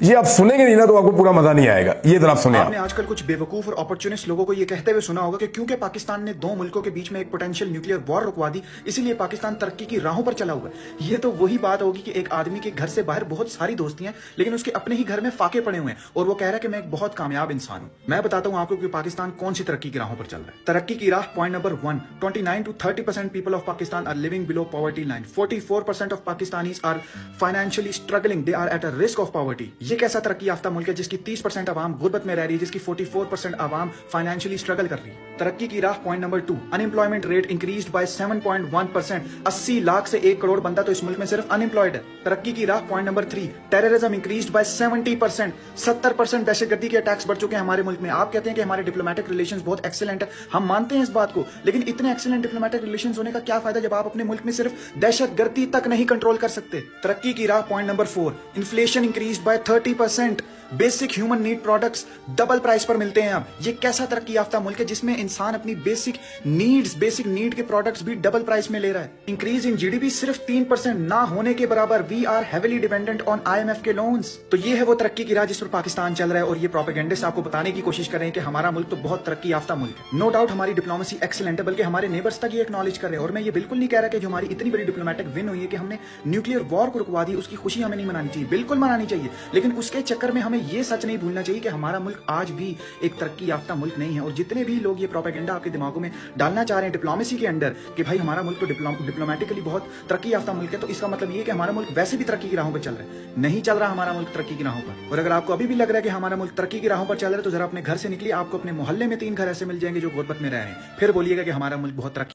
ये आप सुनेंगे नहीं ना तो आपको पूरा मजा नहीं आएगा। ये जरा सुने आप। आपने आजकल कुछ बेवकूफ और अपॉर्चुनिस्ट लोगों को ये कहते हुए सुना होगा कि क्योंकि पाकिस्तान ने दो मुल्कों के बीच में एक पोटेंशियल न्यूक्लियर वॉर रुकवा दी, इसीलिए पाकिस्तान तरक्की की राहों पर चला हुआ है। ये तो वही बात होगी कि एक आदमी के घर से बाहर बहुत सारी दोस्ती हैं, लेकिन उसके अपने ही घर में फाके पड़े हुए हैं और वो कह रहा है कि मैं एक बहुत कामयाब इंसान हूं। मैं बताता हूं आपको कि पाकिस्तान कौन सी तरक्की की राहों पर चल रहा है। तरक्की की राह point number 1, 29 to 30% people of Pakistan are living below poverty line. 44% ऑफ Pakistanis are financially struggling, they are at a risk of poverty. ये कैसा तरक्की याफ्ता मुल्क है जिसकी 30% आवाम गुर्बत में रह रही है, जिसकी 44% आवाम फाइनेंशियली स्ट्रगल कर रही है। तरक्की की राह point number 2, unemployment rate increased by 7.1%। 80 lakh से 1 करोड़ बंदा तो इस मुल्क में सिर्फ अनएम्प्लॉयड है। तरक्की की राह point number 3, terrorism increased by 70%। 70% दहशतगर्दी के अटैक्स बढ़ चुके हैं हमारे मुल्क में। आप कहते हैं कि हमारे डिप्लोमेटिक रिलेशंस बहुत एक्सीलेंट है, हम मानते हैं इस बात को, लेकिन इतने एक्सीलेंट डिप्लोमेटिक रिलेशंस होने का क्या फायदा जब आप अपने मुल्क में सिर्फ दहशतगर्दी तक नहीं कंट्रोल कर सकते। तरक्की की राह point number 4, inflation increased by 30%। Basic human need products double price पर मिलते हैं अब। ये कैसा तरक्की याफ्ता मुल्क है जिसमें इंसान अपनी बेसिक नीड के प्रोडक्ट्स भी डबल प्राइस में ले रहा है। इंक्रीज इन जीडीपी सिर्फ 3% ना होने के बराबर। We are heavily dependent on IMF के लोन्स। तो ये है वो तरक्की की राह जिस पर पाकिस्तान चल रहा है, और ये प्रोपेगेंडिस्ट आपको बताने की कोशिश कर रहे हैं कि हमारा मुल्क तो बहुत तरक्की याफ्ता मुल्क है। नो डाउट हमारी डिप्लोमेसी एक्सीलेंट है, बल्कि हमारे नेबर्स तक ये एक्नॉलेज कर रहे हैं। और मैं ये बिल्कुल नहीं कह रहा कि जो हमारी इतनी बड़ी डिप्लोमेटिक विन हुई है कि हमने न्यूक्लियर वॉर को रुकवा दी, उसकी खुशी हमें नहीं मनानी चाहिए, बिल्कुल मनानी चाहिए। लेकिन उसके चक्कर में हमें ये सच नहीं भूलना चाहिए कि हमारा मुल्क आज भी एक तरक्की याफ्ता मुल्क नहीं है। और जितने भी लोग ये प्रोपेगेंडा आपके दिमागों में डालना चाह रहे हैं डिप्लोमेसी के अंडर कि भाई हमारा मुल्क तो डिप्लोमेटिकली बहुत तरक्की याफ्ता मुल्क है, तो इसका मतलब ये है कि हमारा मुल्क वैसे भी तरक्की की राहों पर चल रहा है। नहीं चल रहा हमारा मुल्क तरक्की की राहों पर। और अगर आपको अभी भी लग रहा है कि हमारा मुल्क तरक्की की राहों पर चल रहा है, तो जरा अपने घर से निकलिए, आपको अपने मोहल्ले में 3 घर ऐसे मिल जाएंगे जो गुर्बत में रह रहे हैं, फिर बोलिएगा कि हमारा मुल्क बहुत तरक्की